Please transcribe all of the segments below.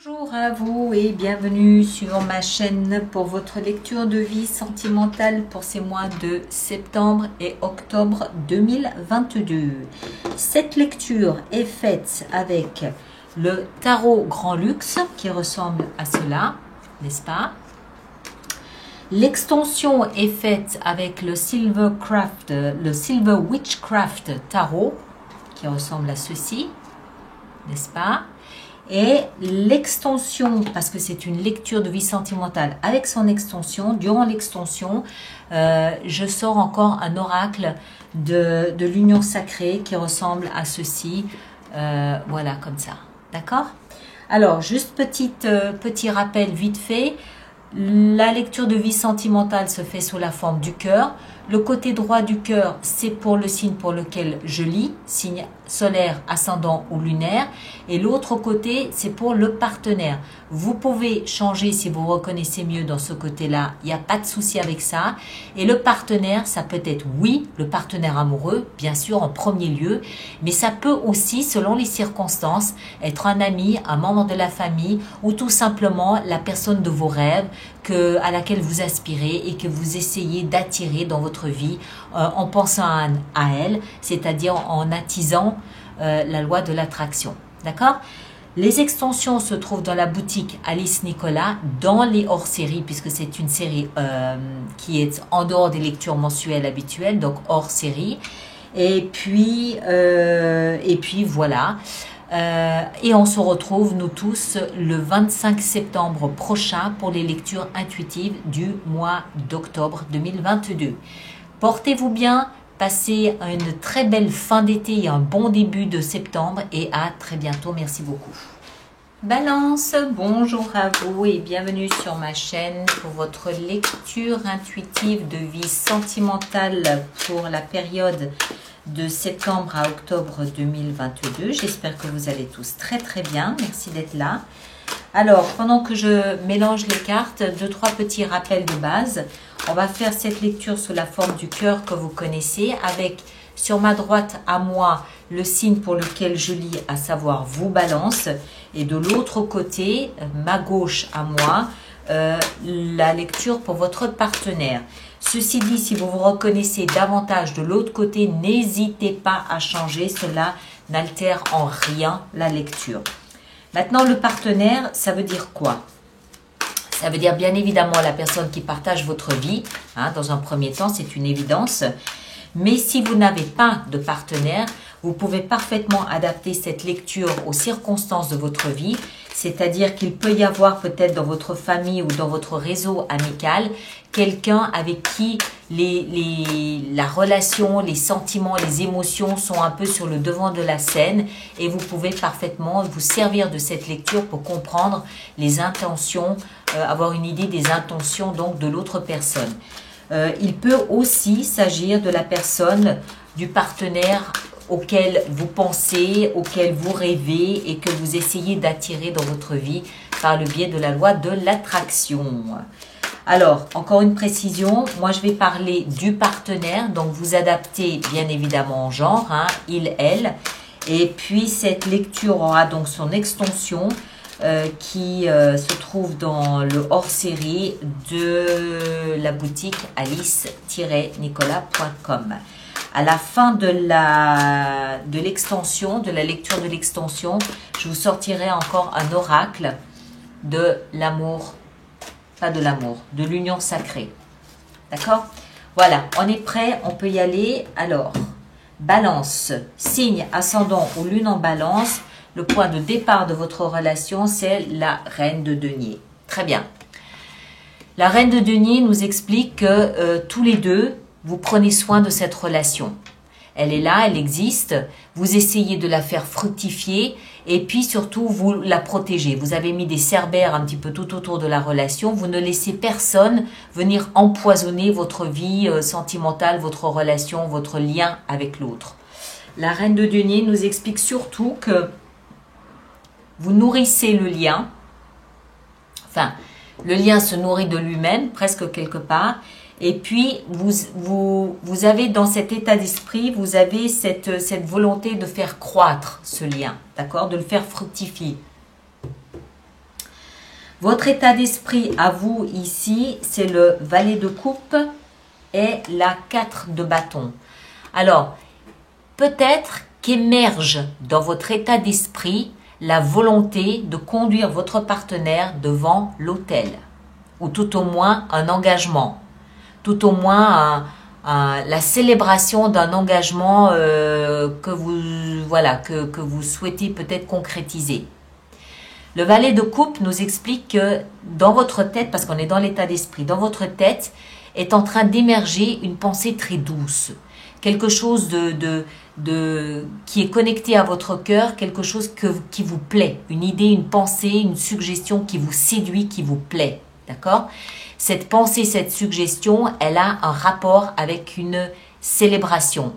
Bonjour à vous et bienvenue sur ma chaîne pour votre lecture de vie sentimentale pour ces mois de septembre et octobre 2022. Cette lecture est faite avec le tarot Grand Luxe qui ressemble à cela, n'est-ce pas? L'extension est faite avec le Silver Witchcraft Tarot qui ressemble à ceci, n'est-ce pas? Et l'extension, parce que c'est une lecture de vie sentimentale, avec son extension, durant l'extension, je sors encore un oracle de l'union sacrée qui ressemble à ceci. Voilà, comme ça. D'accord? Alors, juste petit rappel vite fait. La lecture de vie sentimentale se fait sous la forme du cœur. Le côté droit du cœur, c'est pour le signe pour lequel je lis, signe solaire, ascendant ou lunaire. Et l'autre côté, c'est pour le partenaire. Vous pouvez changer si vous reconnaissez mieux dans ce côté-là. Il n'y a pas de souci avec ça. Et le partenaire, ça peut être, oui, le partenaire amoureux, bien sûr, en premier lieu. Mais ça peut aussi, selon les circonstances, être un ami, un membre de la famille ou tout simplement la personne de vos rêves à laquelle vous aspirez et que vous essayez d'attirer dans votre vie en pensant à elle, c'est-à-dire en attisant la loi de l'attraction. D'accord? Les extensions se trouvent dans la boutique Alice Nicolas, dans les hors-séries, puisque c'est une série qui est en dehors des lectures mensuelles habituelles, donc hors-série. Et puis voilà. Et on se retrouve, nous tous, le 25 septembre prochain pour les lectures intuitives du mois d'octobre 2022. Portez-vous bien, passez une très belle fin d'été et un bon début de septembre et à très bientôt. Merci beaucoup. Balance, bonjour à vous et bienvenue sur ma chaîne pour votre lecture intuitive de vie sentimentale pour la période de septembre à octobre 2022. J'espère que vous allez tous très très bien. Merci d'être là. Alors, pendant que je mélange les cartes, 2-3 petits rappels de base. On va faire cette lecture sous la forme du cœur que vous connaissez avec sur ma droite à moi le signe pour lequel je lis, à savoir vous Balance. Et de l'autre côté, ma gauche à moi, la lecture pour votre partenaire. Ceci dit, si vous vous reconnaissez davantage de l'autre côté, n'hésitez pas à changer. Cela n'altère en rien la lecture. Maintenant, le partenaire, ça veut dire quoi? Ça veut dire bien évidemment la personne qui partage votre vie. Hein, dans un premier temps, c'est une évidence. Mais si vous n'avez pas de partenaire, vous pouvez parfaitement adapter cette lecture aux circonstances de votre vie. C'est-à-dire qu'il peut y avoir peut-être dans votre famille ou dans votre réseau amical quelqu'un avec qui la relation, les sentiments, les émotions sont un peu sur le devant de la scène et vous pouvez parfaitement vous servir de cette lecture pour comprendre les intentions, avoir une idée des intentions donc de l'autre personne. Il peut aussi s'agir de la personne, du partenaire auquel vous pensez, auquel vous rêvez et que vous essayez d'attirer dans votre vie par le biais de la loi de l'attraction. Alors, encore une précision, moi je vais parler du partenaire, donc vous adaptez bien évidemment en genre, hein, il, elle, et puis cette lecture aura donc son extension qui se trouve dans le hors-série de la boutique alice-nicolas.com. À la fin de l'extension, de la lecture de l'extension, je vous sortirai encore un oracle de l'amour, pas de l'amour, de l'union sacrée. D'accord? Voilà, on est prêt, on peut y aller. Alors, Balance, signe ascendant ou lune en Balance. Le point de départ de votre relation, c'est la reine de denier. Très bien. La reine de denier nous explique que tous les deux, vous prenez soin de cette relation. Elle est là, elle existe. Vous essayez de la faire fructifier et puis surtout, vous la protégez. Vous avez mis des cerbères un petit peu tout autour de la relation. Vous ne laissez personne venir empoisonner votre vie sentimentale, votre relation, votre lien avec l'autre. La reine de denier nous explique surtout que vous nourrissez le lien. Enfin, le lien se nourrit de lui-même, presque quelque part. Et puis, vous avez dans cet état d'esprit, vous avez cette volonté de faire croître ce lien, d'accord? De le faire fructifier. Votre état d'esprit à vous ici, c'est le valet de coupe et la 4 de bâton. Alors, peut-être qu'émerge dans votre état d'esprit la volonté de conduire votre partenaire devant l'autel, ou tout au moins un engagement, tout au moins la célébration d'un engagement que vous souhaitez peut-être concrétiser. Le valet de coupe nous explique que dans votre tête, parce qu'on est dans l'état d'esprit, dans votre tête est en train d'émerger une pensée très douce, quelque chose qui est connecté à votre cœur, quelque chose qui vous plaît, une idée, une pensée, une suggestion qui vous séduit, qui vous plaît, d'accord? Cette pensée, cette suggestion, elle a un rapport avec une célébration.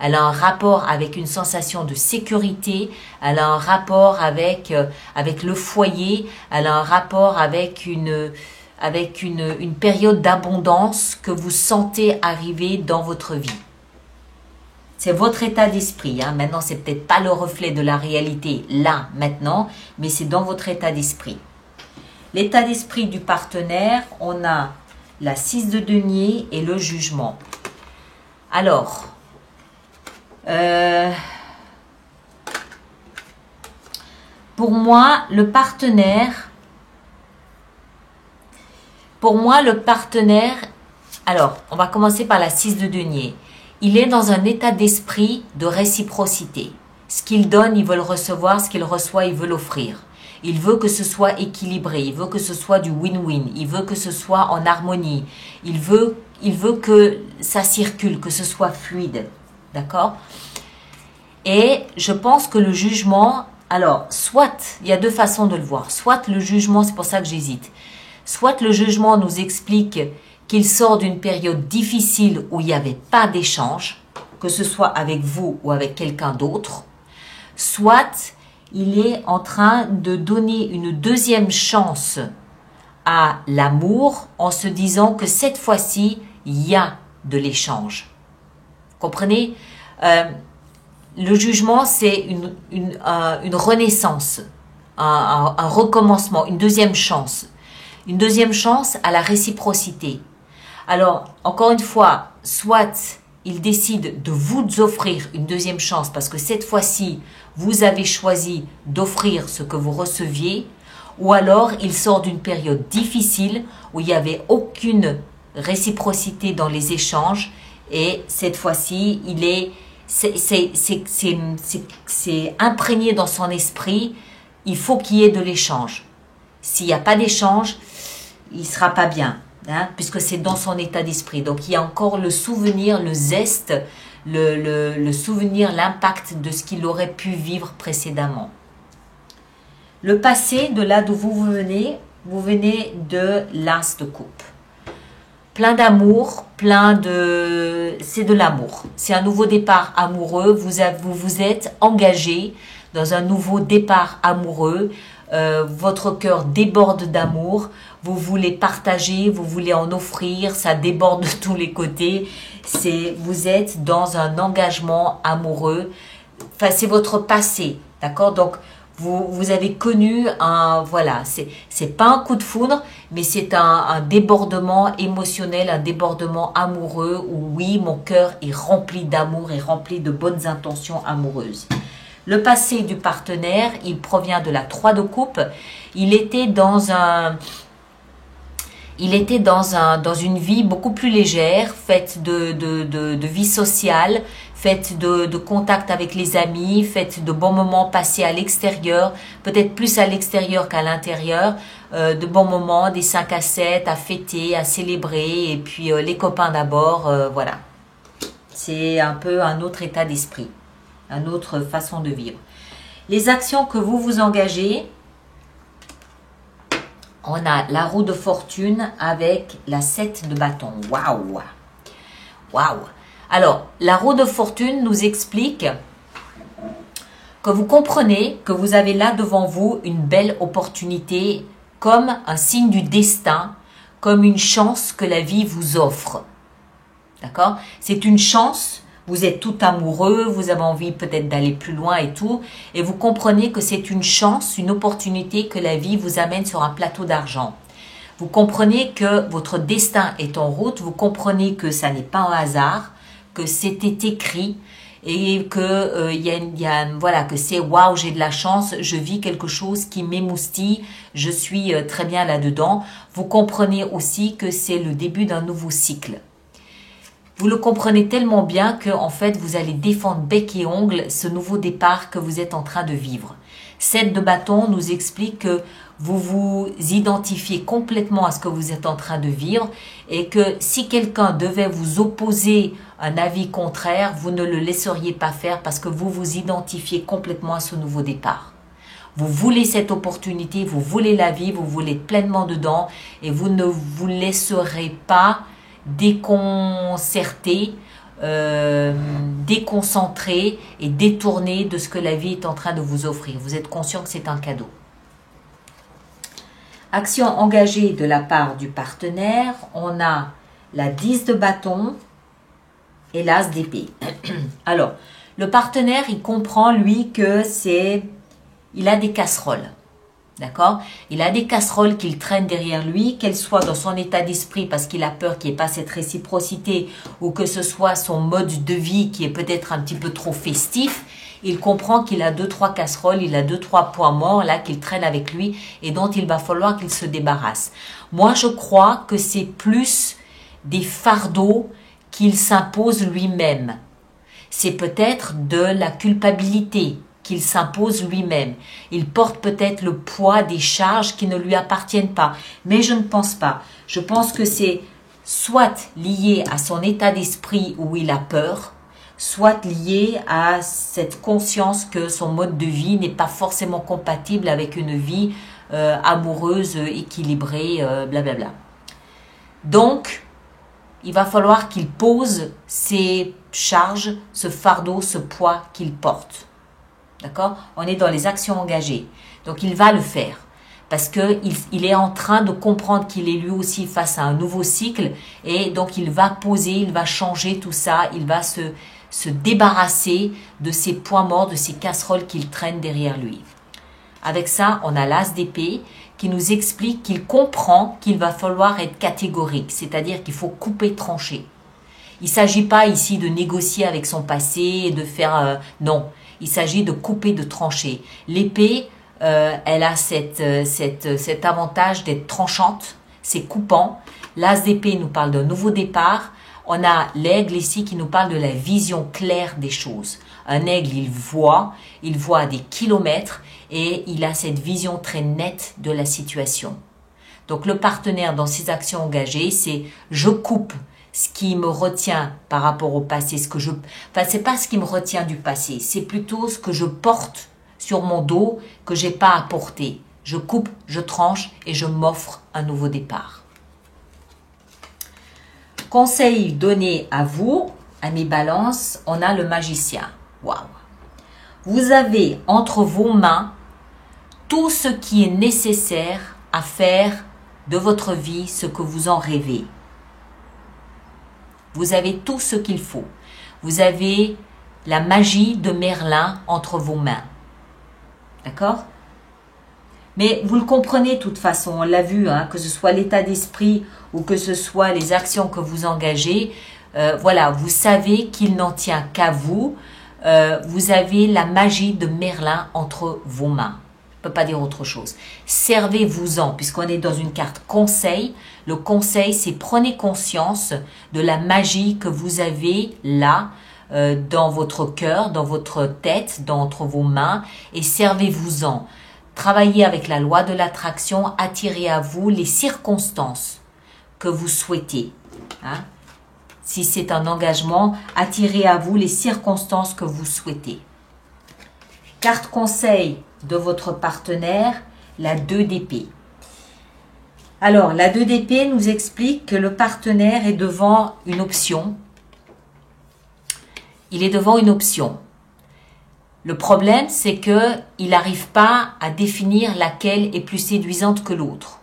Elle a un rapport avec une sensation de sécurité, elle a un rapport avec le foyer, elle a un rapport avec une période d'abondance que vous sentez arriver dans votre vie. C'est votre état d'esprit. Hein. Maintenant, c'est peut-être pas le reflet de la réalité là, maintenant, mais c'est dans votre état d'esprit. L'état d'esprit du partenaire, on a la 6 de denier et le jugement. Alors, pour moi, le partenaire, alors, on va commencer par la 6 de denier. Il est dans un état d'esprit de réciprocité. Ce qu'il donne, il veut le recevoir. Ce qu'il reçoit, il veut l'offrir. Il veut que ce soit équilibré. Il veut que ce soit du win-win. Il veut que ce soit en harmonie. Il veut que ça circule, que ce soit fluide. D'accord? Et je pense que le jugement, alors, soit, il y a deux façons de le voir. Soit le jugement, c'est pour ça que j'hésite. Soit le jugement nous explique qu'il sort d'une période difficile où il n'y avait pas d'échange, que ce soit avec vous ou avec quelqu'un d'autre. Soit il est en train de donner une deuxième chance à l'amour en se disant que cette fois-ci, il y a de l'échange. Comprenez? Le jugement, c'est une renaissance, un recommencement, une deuxième chance. Une deuxième chance à la réciprocité. Alors, encore une fois, soit il décide de vous offrir une deuxième chance parce que cette fois-ci, vous avez choisi d'offrir ce que vous receviez, ou alors il sort d'une période difficile où il n'y avait aucune réciprocité dans les échanges et cette fois-ci, c'est imprégné dans son esprit, il faut qu'il y ait de l'échange. S'il n'y a pas d'échange, il ne sera pas bien, hein, puisque c'est dans son état d'esprit. Donc, il y a encore le souvenir, le zeste, le souvenir, l'impact de ce qu'il aurait pu vivre précédemment. Le passé, de là d'où vous venez de l'as de coupe. Plein d'amour, c'est de l'amour. C'est un nouveau départ amoureux. Vous vous êtes engagé dans un nouveau départ amoureux. Votre cœur déborde d'amour, vous voulez partager, vous voulez en offrir, ça déborde de tous les côtés. Vous êtes dans un engagement amoureux. Enfin, c'est votre passé, d'accord? Donc, vous avez connu c'est pas un coup de foudre, mais c'est un débordement émotionnel, un débordement amoureux où oui, mon cœur est rempli d'amour et rempli de bonnes intentions amoureuses. Le passé du partenaire, il provient de la 3 de coupe. Il était dans une vie beaucoup plus légère, faite de vie sociale, faite de contact avec les amis, faite de bons moments passés à l'extérieur, peut-être plus à l'extérieur qu'à l'intérieur, de bons moments, des 5 à 7, à fêter, à célébrer, et puis les copains d'abord, voilà. C'est un peu un autre état d'esprit. Une autre façon de vivre. Les actions que vous vous engagez, on a la roue de fortune avec la 7 de bâton. Waouh! Waouh! Alors, la roue de fortune nous explique que vous comprenez que vous avez là devant vous une belle opportunité comme un signe du destin, comme une chance que la vie vous offre. D'accord? C'est une chance Vous êtes tout amoureux, vous avez envie peut-être d'aller plus loin et tout, et vous comprenez que c'est une chance, une opportunité que la vie vous amène sur un plateau d'argent. Vous comprenez que votre destin est en route, vous comprenez que ça n'est pas un hasard, que c'était écrit et que voilà, que c'est waouh, j'ai de la chance, je vis quelque chose qui m'émoustille, je suis très bien là-dedans. Vous comprenez aussi que c'est le début d'un nouveau cycle. Vous le comprenez tellement bien que en fait vous allez défendre bec et ongle ce nouveau départ que vous êtes en train de vivre. 7 de bâton nous explique que vous vous identifiez complètement à ce que vous êtes en train de vivre et que si quelqu'un devait vous opposer un avis contraire, vous ne le laisseriez pas faire parce que vous vous identifiez complètement à ce nouveau départ. Vous voulez cette opportunité, vous voulez la vie, vous voulez être pleinement dedans et vous ne vous laisserez pas déconcerter, déconcentrer et détourner de ce que la vie est en train de vous offrir. Vous êtes conscient que c'est un cadeau. Action engagée de la part du partenaire, on a la 10 de bâton et l'as d'épée. Alors, le partenaire, il comprend, lui, que il a des casseroles. D'accord? Il a des casseroles qu'il traîne derrière lui, qu'elles soient dans son état d'esprit parce qu'il a peur qu'il n'y ait pas cette réciprocité ou que ce soit son mode de vie qui est peut-être un petit peu trop festif. Il comprend qu'il a 2-3 casseroles, il a 2-3 points morts là qu'il traîne avec lui et dont il va falloir qu'il se débarrasse. Moi, je crois que c'est plus des fardeaux qu'il s'impose lui-même. C'est peut-être de la culpabilité qu'il s'impose lui-même. Il porte peut-être le poids des charges qui ne lui appartiennent pas. Mais je ne pense pas. Je pense que c'est soit lié à son état d'esprit où il a peur, soit lié à cette conscience que son mode de vie n'est pas forcément compatible avec une vie amoureuse, équilibrée, blablabla. Donc, il va falloir qu'il pose ses charges, ce fardeau, ce poids qu'il porte. D'accord? On est dans les actions engagées. Donc, il va le faire. Parce qu'il est en train de comprendre qu'il est lui aussi face à un nouveau cycle. Et donc, il va poser, il va changer tout ça. Il va se débarrasser de ses points morts, de ses casseroles qu'il traîne derrière lui. Avec ça, on a l'as d'épée qui nous explique qu'il comprend qu'il va falloir être catégorique. C'est-à-dire qu'il faut couper, trancher. Il ne s'agit pas ici de négocier avec son passé et de faire... non. Il s'agit de couper, de trancher. L'épée, elle a cet avantage d'être tranchante, c'est coupant. L'as d'épée nous parle d'un nouveau départ. On a l'aigle ici qui nous parle de la vision claire des choses. Un aigle, il voit à des kilomètres et il a cette vision très nette de la situation. Donc le partenaire dans ses actions engagées, c'est je coupe ce qui me retient par rapport au passé, c'est pas ce qui me retient du passé, c'est plutôt ce que je porte sur mon dos que j'ai pas à porter. Je coupe, je tranche et je m'offre un nouveau départ. Conseil donné à vous, à mes balances, on a le magicien. Waouh! Vous avez entre vos mains tout ce qui est nécessaire à faire de votre vie ce que vous en rêvez. Vous avez tout ce qu'il faut. Vous avez la magie de Merlin entre vos mains. D'accord? Mais vous le comprenez de toute façon, on l'a vu, hein, que ce soit l'état d'esprit ou que ce soit les actions que vous engagez. Voilà, vous savez qu'il n'en tient qu'à vous. Vous avez la magie de Merlin entre vos mains. Je ne peux pas dire autre chose. Servez-vous-en, puisqu'on est dans une carte conseil. Le conseil, c'est prenez conscience de la magie que vous avez là, dans votre cœur, dans votre tête, entre vos mains, et servez-vous-en. Travaillez avec la loi de l'attraction, attirez à vous les circonstances que vous souhaitez. Hein? Si c'est un engagement, attirez à vous les circonstances que vous souhaitez. Carte conseil de votre partenaire, la 2 d'épée. Alors, la 2 d'épée nous explique que le partenaire est devant une option. Il est devant une option. Le problème, c'est qu'il n'arrive pas à définir laquelle est plus séduisante que l'autre.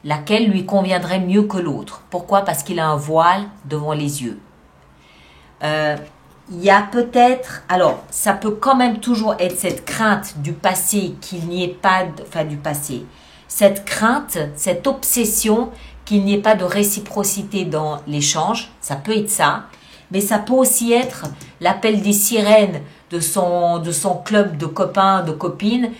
Laquelle lui conviendrait mieux que l'autre. Pourquoi? Parce qu'il a un voile devant les yeux. il y a peut-être, alors ça peut quand même toujours être cette crainte du passé qu'il n'y ait pas, enfin du passé, cette crainte, cette obsession qu'il n'y ait pas de réciprocité dans l'échange, ça peut être ça, mais ça peut aussi être l'appel des sirènes de son club de copains, de copines,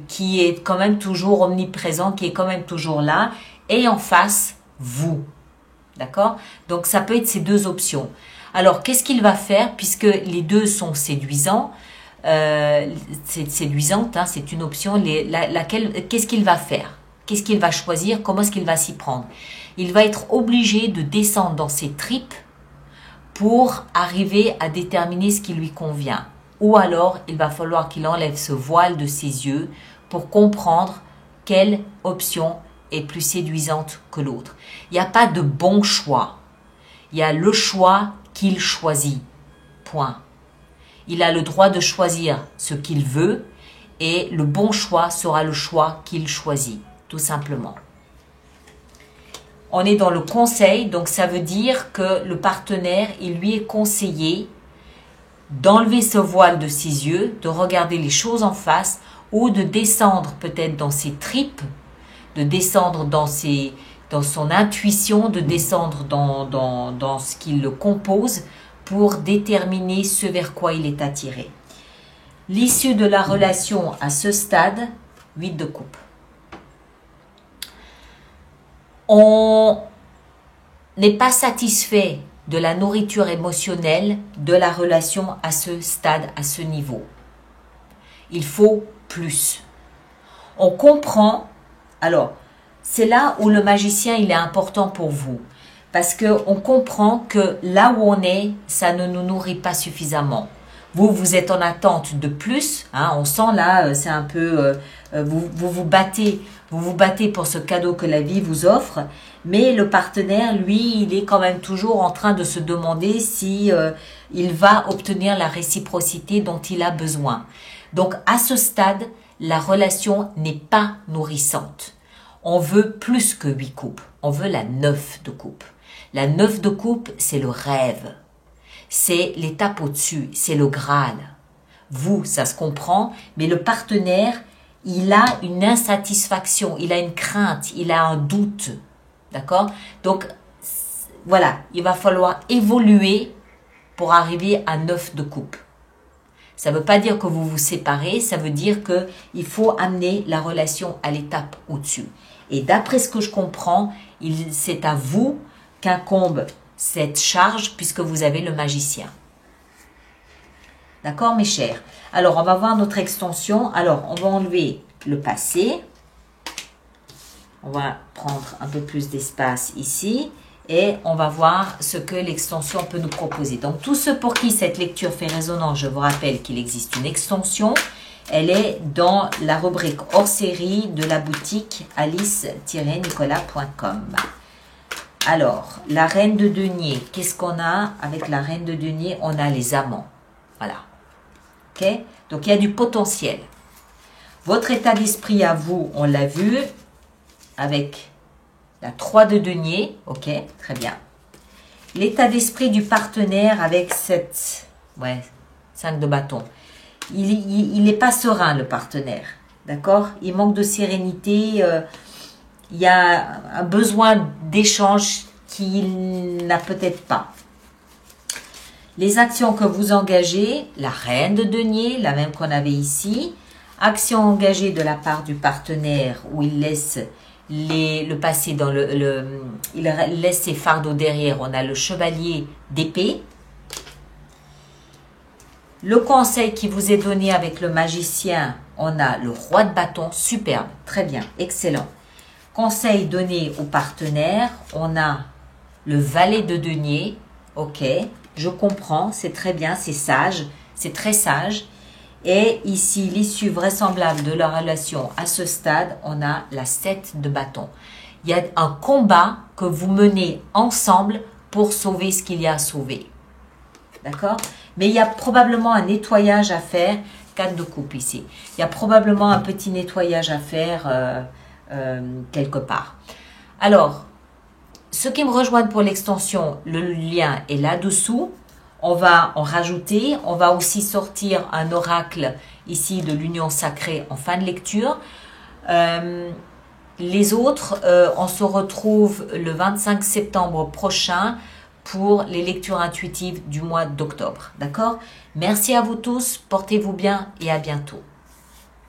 qui est quand même toujours omniprésent, qui est quand même toujours là, et en face, vous. D'accord? Donc ça peut être ces deux options. Alors, qu'est-ce qu'il va faire, puisque les deux sont séduisants, c'est séduisante, hein, c'est une option, qu'est-ce qu'il va faire? Qu'est-ce qu'il va choisir? Comment est-ce qu'il va s'y prendre? Il va être obligé de descendre dans ses tripes pour arriver à déterminer ce qui lui convient. Ou alors, il va falloir qu'il enlève ce voile de ses yeux pour comprendre quelle option est plus séduisante que l'autre. Il n'y a pas de bon choix. Il y a le choix qu'il choisit. Point. Il a le droit de choisir ce qu'il veut et le bon choix sera le choix qu'il choisit, tout simplement. On est dans le conseil, donc ça veut dire que le partenaire, il lui est conseillé d'enlever ce voile de ses yeux, de regarder les choses en face ou de descendre peut-être dans ses tripes, de descendre dans son intuition, de descendre dans ce qui le compose pour déterminer ce vers quoi il est attiré. L'issue de la relation à ce stade, 8 de coupe. On n'est pas satisfait de la nourriture émotionnelle de la relation à ce stade, à ce niveau. Il faut plus. On comprend, alors, c'est là où le magicien, il est important pour vous. Parce qu'on comprend que là où on est, ça ne nous nourrit pas suffisamment. Vous êtes en attente de plus. Hein, on sent là, c'est un peu... vous vous battez pour ce cadeau que la vie vous offre. Mais le partenaire, lui, il est quand même toujours en train de se demander si il va obtenir la réciprocité dont il a besoin. Donc, à ce stade, la relation n'est pas nourrissante. On veut plus que 8 coupes. On veut la 9 de coupe. La 9 de coupe, c'est le rêve. C'est l'étape au-dessus. C'est le Graal. Vous, ça se comprend, mais le partenaire, il a une insatisfaction, il a une crainte, il a un doute. D'accord? Donc, voilà, il va falloir évoluer pour arriver à 9 de coupe. Ça ne veut pas dire que vous vous séparez, ça veut dire qu'il faut amener la relation à l'étape au-dessus. Et d'après ce que je comprends, c'est à vous qu'incombe cette charge puisque vous avez le magicien. D'accord, mes chers? Alors, on va voir notre extension. Alors, on va enlever le passé. On va prendre un peu plus d'espace ici. Et on va voir ce que l'extension peut nous proposer. Donc, tous ceux pour qui cette lecture fait résonance, je vous rappelle qu'il existe une extension. Elle est dans la rubrique hors série de la boutique alice-nicolas.com. Alors, la reine de denier, qu'est-ce qu'on a avec la reine de denier? On a les amants. Voilà. Ok? Donc, il y a du potentiel. Votre état d'esprit à vous, on l'a vu, avec la 3 de denier. Ok, très bien. L'état d'esprit du partenaire avec cette 5 de bâton. Il n'est pas serein, le partenaire. D'accord? Il manque de sérénité. Il y a un besoin d'échange qu'il n'a peut-être pas. Les actions que vous engagez, la reine de denier, la même qu'on avait ici. Action engagée de la part du partenaire où il laisse le passé dans il laisse ses fardeaux derrière. On a le chevalier d'épée. Le conseil qui vous est donné avec le magicien, on a le roi de bâton. Superbe, très bien, excellent. Conseil donné au partenaire, on a le valet de denier. Ok, je comprends, c'est très bien, c'est sage, c'est très sage. Et ici, l'issue vraisemblable de la relation à ce stade, on a la 7 de bâton. Il y a un combat que vous menez ensemble pour sauver ce qu'il y a à sauver. D'accord? Mais il y a probablement un nettoyage à faire. 4 de coupe ici. Il y a probablement un petit nettoyage à faire quelque part. Alors, ceux qui me rejoignent pour l'extension, le lien est là-dessous. On va en rajouter. On va aussi sortir un oracle ici de l'union sacrée en fin de lecture. Les autres, on se retrouve le 25 septembre prochain pour les lectures intuitives du mois d'octobre. D'accord? Merci à vous tous, portez-vous bien et à bientôt.